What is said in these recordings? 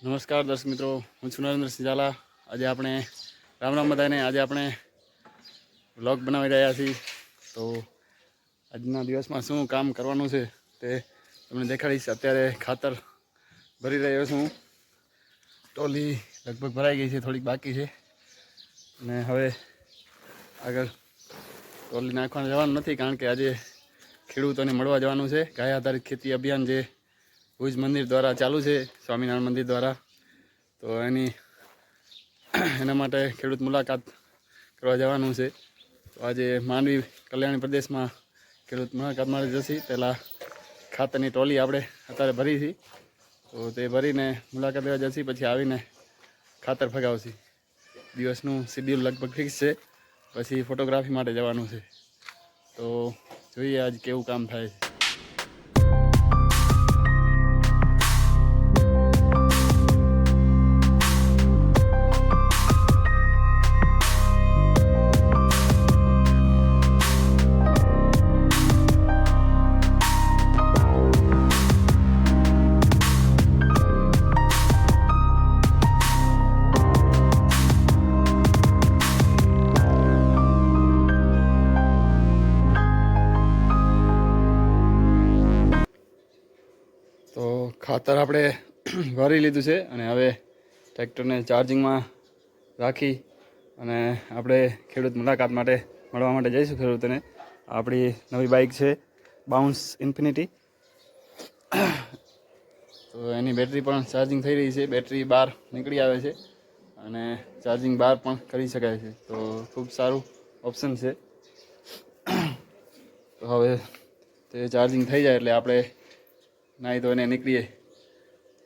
નમસ્કાર દર્શક મિત્રો, હું છું નરેન્દ્રસિંહ ઝાલા। આજે આપણે રામ રામ બધાને। આજે આપણે વ્લોગ બનાવી રહ્યા છીએ। તો આજના દિવસમાં શું કામ કરવાનું છે તે તમને દેખાડીશ। અત્યારે ખાતર ભરી રહ્યો છું। ટોલી લગભગ ભરાઈ ગઈ છે, થોડીક બાકી છે અને હવે આગળ ટોલી નાખવા જવાનું નથી, કારણ કે આજે ખેડૂતોને મળવા જવાનું છે। ગાય આધારિત ખેતી અભિયાન જે ભુજ મંદિર દ્વારા ચાલુ છે, સ્વામિનારાયણ મંદિર દ્વારા। તો એના માટે ખેડૂત મુલાકાત કરવા જવાનું છે। તો આજે માંડવી કલ્યાણી પ્રદેશમાં ખેડૂત મુલાકાત માટે જશે। પહેલાં ખાતરની ટોલી આપણે અત્યારે ભરી છે, તો તે ભરીને મુલાકાત લેવા જશે, પછી આવીને ખાતર ફગાવશે। દિવસનું શિડ્યુલ લગભગ ફિક્સ છે, પછી ફોટોગ્રાફી માટે જવાનું છે। તો જોઈએ આજ કેવું કામ થાય છે। તો ખાતર આપણે ભરી લીધું છે અને હવે ટ્રેક્ટરને ચાર્જિંગમાં રાખી અને આપણે ખેડૂત મુલાકાત માટે મળવા માટે જઈશું ખેડૂતોને। આપણી નવી બાઇક છે બાઉન્સ ઇન્ફિનિટી। તો એની બેટરી પણ ચાર્જિંગ થઈ રહી છે। બેટરી બહાર નીકળી આવે છે અને ચાર્જિંગ બહાર પણ કરી શકાય છે। તો ખૂબ સારું ઓપ્શન છે। તો હવે તે ચાર્જિંગ થઈ જાય એટલે આપણે નાહી ધોઈને નીકળીએ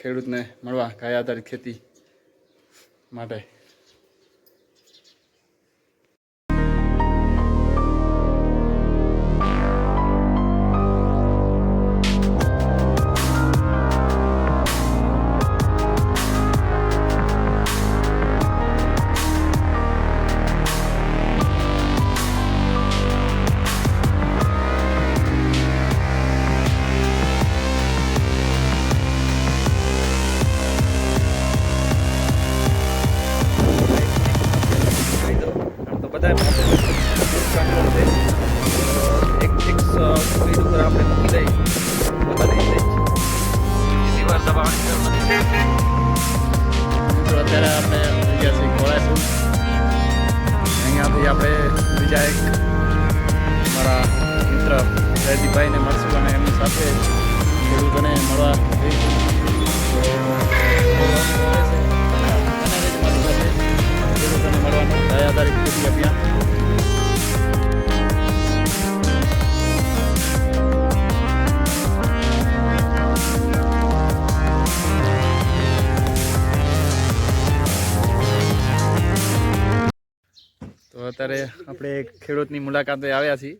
ખેડૂતને મળવા ગાય આધારિત ખેતી માટે। અત્યારે આપણે ગયા છીએ ઘોડાસર। અહીંયાથી આપણે બીજા એક મારા મિત્ર જયદીપભાઈને મળશું અને એમની સાથે ખેડૂતોને મળવા જઈશું। ખેડૂતોને મળવાનું ગાય આધારિત ખેતી અભિયાન। તો અત્યારે આપણે એક ખેડૂતની મુલાકાતે આવ્યા છીએ,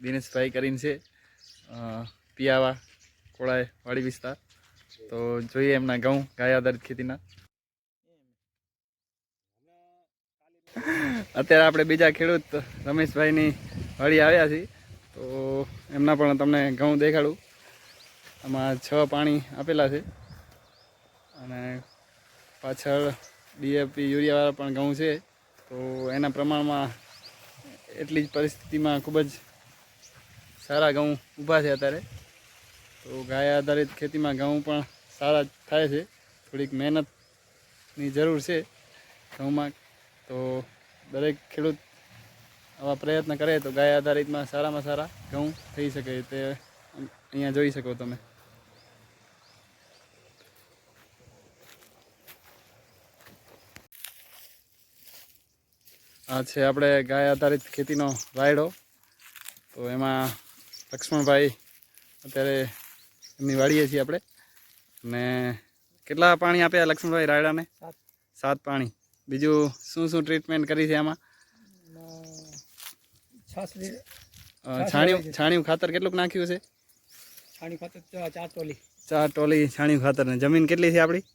દિનેશભાઈ કરીને છે, પિયાવા કોળાય વાડી વિસ્તાર। તો જોઈએ એમના ઘઉં ગાય આધારિત ખેતીના। અત્યારે આપણે બીજા ખેડૂત રમેશભાઈની વાડી આવ્યા છીએ, તો એમના પણ તમને ઘઉં દેખાડું। આમાં 6 પાણી આપેલા છે અને પાછળ ડીએપી યુરિયાવાળા પણ ઘઉં છે। તો એના પ્રમાણમાં એટલી જ પરિસ્થિતિમાં ખૂબ જ સારા ઘઉં ઊભા છે અત્યારે। તો ગાય આધારિત ખેતીમાં ઘઉં પણ સારા થાય છે। થોડીક મહેનતની જરૂર છે ઘઉંમાં। તો દરેક ખેડૂત આવા પ્રયત્ન કરે તો ગાય આધારિતમાં સારામાં સારા ઘઉં થઈ શકે। તે અહીંયા જોઈ શકો તમે। આ છે આપણે ગાય આધારિત ખેતીનો રાયડો। તો એમાં લક્ષ્મણભાઈ અત્યારે એમની વાડીએ છીએ આપણે। અને કેટલા પાણી આપ્યા લક્ષ્મણભાઈ રાયડાને? 7 પાણી। બીજું શું શું ટ્રીટમેન્ટ કરી છે આમાં? છાણિયું ખાતર કેટલુંક નાખ્યું છે? છાણિયું ખાતર 4 ટોલી। 4 ટોલી છાણિયું ખાતર ને જમીન કેટલી છે આપણી?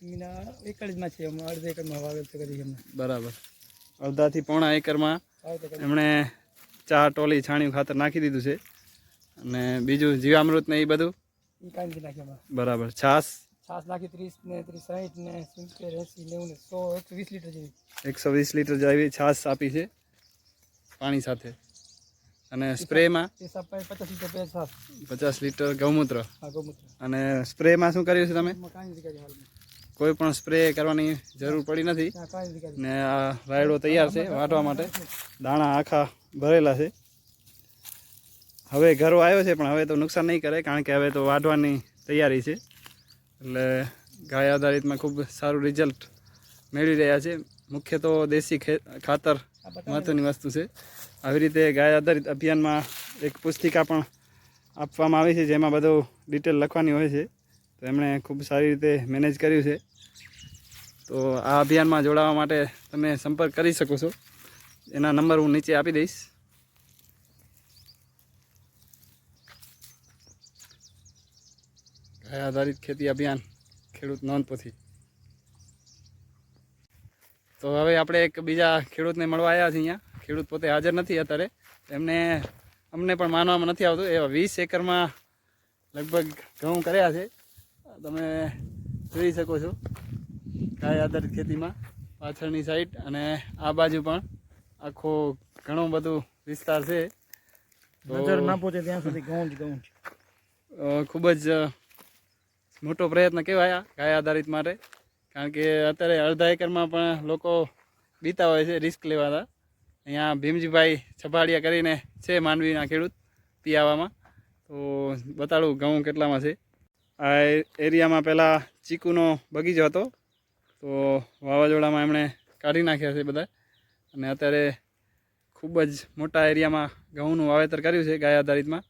જમીન એકડમાં છે, અડધા એકરમાં વાવેતર કરી છે। બરાબર, અડધાથી પોણા એકરમાં એમણે 4 ટોલી છાણિયું ખાતર નાખી દીધું છે। અને બીજું જીવામૃત ને એ બધું કાંઈ નથી નાખ્યું। બરાબર, છાસ છાસ નાખી 30 ને 30 60 ને 70 80 90 ને 100 120 લીટર જેવી. 120 લીટર જેવી છાશ આપી છે પાણી સાથે. અને સ્પ્રેમાં પેશાબ પાણી 50 લીટર પેશાબ. 50 લીટર ગૌમૂત્ર. હા, ગૌમૂત્ર. અને સ્પ્રેમાં શું કર્યું છે તમે? એમાં કાંઈ નથી કર્યું હાલમાં. કોઈ પણ સ્પ્રે કરવાની જરૂર પડી નથી. ના, કાંઈ નથી કર્યું. ને આ રાયડો તૈયાર છે વાટવા માટે. દાણા આખા ભરેલા છે. હવે ઘરો આવ્યો છે પણ હવે તો નુકસાન નહીં કરે, કારણ કે હવે તો વાઢવાની તૈયારી છે. એટલે ગાય આધારિતમાં ખૂબ સારું રિઝલ્ટ મેળવી રહ્યા છે. મુખ્ય તો દેશી ખાતર મહત્ત્વની વસ્તુ છે. આવી રીતે ગાય આધારિત અભિયાનમાં એક પુસ્તિકા પણ આપવામાં આવી છે, જેમાં બધું ડિટેલ લખવાની હોય છે. તો એમણે ખૂબ સારી રીતે મેનેજ કર્યું છે. તો આ અભિયાનમાં જોડાવા માટે તમે સંપર્ક કરી શકો છો. એના નંબર હું નીચે આપી દઈશ. ગાય આધારિત ખેતી અભિયાન ખેડૂત નોંધપોથી. તો હવે આપણે એક બીજા ખેડૂતને મળવા આવ્યા છીએ અહીંયા. ખેડૂત પોતે હાજર નથી અત્યારે. અમને પણ માનવામાં નથી આવતું. એવા 20 એકરમાં લગભગ ઘઉં કર્યા છે. તમે જોઈ શકો છો ગાય આધારિત ખેતીમાં પાછળની સાઈડ, અને આ બાજુ પણ આખો ઘણો બધો વિસ્તાર છે. નજર ના પહોંચે ત્યાં સુધી ઘઉં જ ઘઉં. ખૂબ જ મોટો પ્રયત્ન કહેવાય આ ગાય આધારિત માટે, કારણ કે અત્યારે અડધા એકરમાં પણ લોકો બીતા હોય છે રિસ્ક લેવાતા. અહીંયા ભીમજીભાઈ છપાડિયા કરીને છે માંડવીના ખેડૂત પિયાવામાં. તો બતાડું ઘઉં કેટલામાં છે. આ એરિયામાં પહેલાં ચીકુનો બગીચો હતો, તો વાવાઝોડામાં એમણે કાઢી નાખ્યા છે બધા. અને અત્યારે ખૂબ જ મોટા એરિયામાં ઘઉંનું વાવેતર કર્યું છે ગાય આધારિતમાં.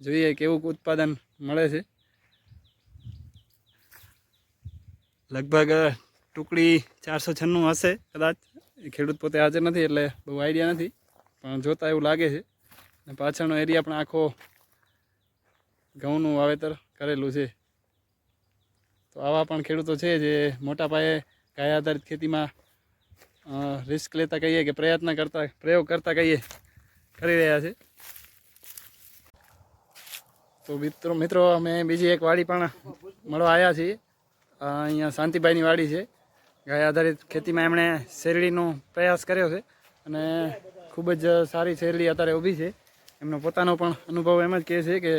જોઈએ કેવું ઉત્પાદન મળે છે. લગભગ ટુકડી 496 હશે કદાચ. ખેડૂત પોતે હાજર નથી એટલે બહુ આઈડિયા નથી, પણ જોતાં એવું લાગે છે. અને પાછળનો એરિયા પણ આખો ઘઉંનું વાવેતર કરેલું છે. તો આવા પણ ખેડૂતો છે જે મોટા પાયે ગાય આધારિત ખેતીમાં રિસ્ક લેતા કહીએ કે પ્રયોગ કરતા કહીએ કરી રહ્યા છે. તો મિત્રો અમે બીજી એક વાડી પણ મળવા આવ્યા છીએ. અહીંયા શાંતિભાઈની વાડી છે. ગાય આધારિત ખેતીમાં એમણે શેરડીનો પ્રયાસ કર્યો છે અને ખૂબ જ સારી શેરડી અત્યારે ઊભી છે. એમનો પોતાનો પણ અનુભવ એમ જ કહે છે કે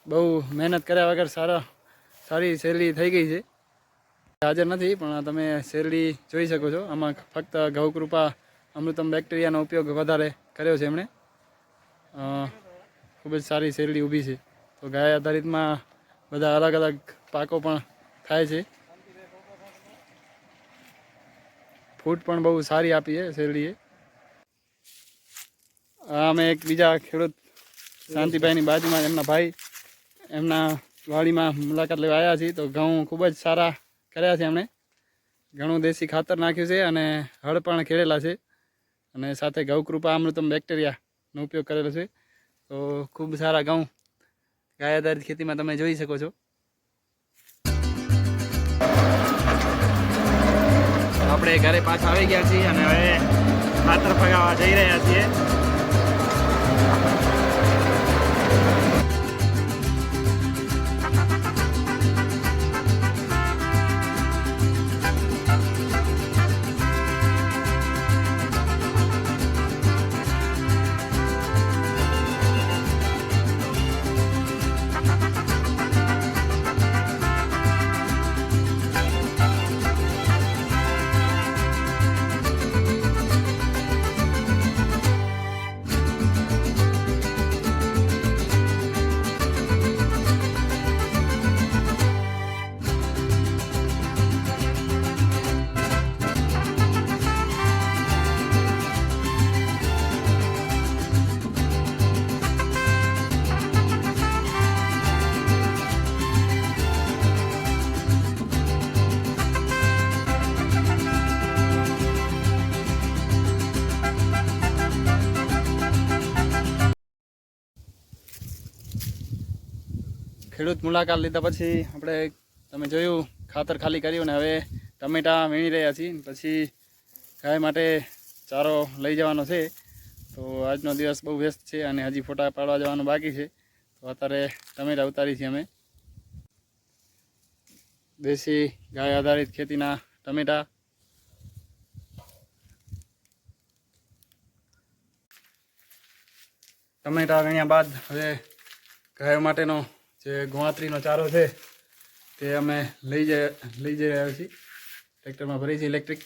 બહુ મહેનત કર્યા વગર સારી શેરડી થઈ ગઈ છે. હાજર નથી પણ તમે શેરડી જોઈ શકો છો. આમાં ફક્ત ગૌકૃપા અમૃતમ બેક્ટેરિયાનો ઉપયોગ વધારે કર્યો છે એમણે. ખૂબ જ સારી શેરડી ઊભી છે. તો ગાય આધારિતમાં બધા અલગ અલગ પાકો પણ થાય છે. ફૂટ પણ બહુ સારી આપી છે શેરડીએ. અમે એક બીજા ખેડૂત શાંતિભાઈની બાજુમાં એમના ભાઈ એમના વાડીમાં મુલાકાત લેવા આવ્યા છીએ. તો ઘઉં ખૂબ જ સારા કર્યા છે એમણે. ઘણું દેશી ખાતર નાખ્યું છે અને હળ પણ ખેડેલા છે, અને સાથે ગૌકૃપા અમૃતમ બેક્ટેરિયાનો ઉપયોગ કરેલો છે. તો ખૂબ સારા ઘઉં ગાય આધારિત ખેતીમાં તમે જોઈ શકો છો. આપણે ઘરે પાછા આવી ગયા છીએ અને હવે ખાતર ફગાવવા જઈ રહ્યા છીએ. ખેડૂત મુલાકાત લીધા પછી આપણે તમે જોયું ખાતર ખાલી કર્યું ને હવે ટમેટાં વીણી રહ્યા છીએ. પછી ગાય માટે ચારો લઈ જવાનો છે. તો આજનો દિવસ બહુ વ્યસ્ત છે અને હજી ફોટા પાડવા જવાનું બાકી છે. તો અત્યારે ટમેટાં ઉતારી છીએ અમે. દેશી ગાય આધારિત ખેતીના ટમેટા. ટમેટા વીણ્યા બાદ હવે ગાયો માટેનો જે ગોવાત્રીનો ચારો છે તે અમે લઈ જઈ રહ્યા છીએ. ટ્રેક્ટરમાં ભરી છે ઇલેક્ટ્રિક.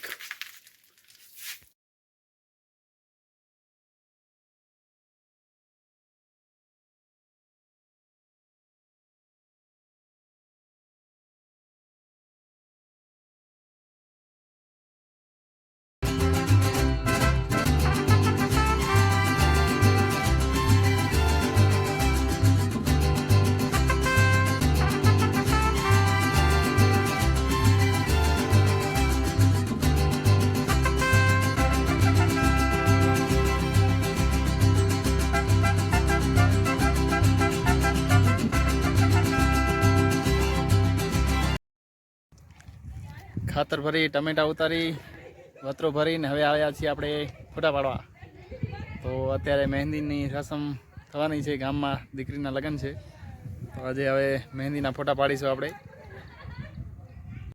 ખાતર ભરી ટમેટા ઉતારી વતરો ભરીને હવે આવ્યા છીએ આપણે ફોટા પાડવા. તો અત્યારે મહેંદીની રસમ થવાની છે ગામમાં, દીકરીના લગ્ન છે. તો આજે હવે મહેંદીના ફોટા પાડીશું આપણે.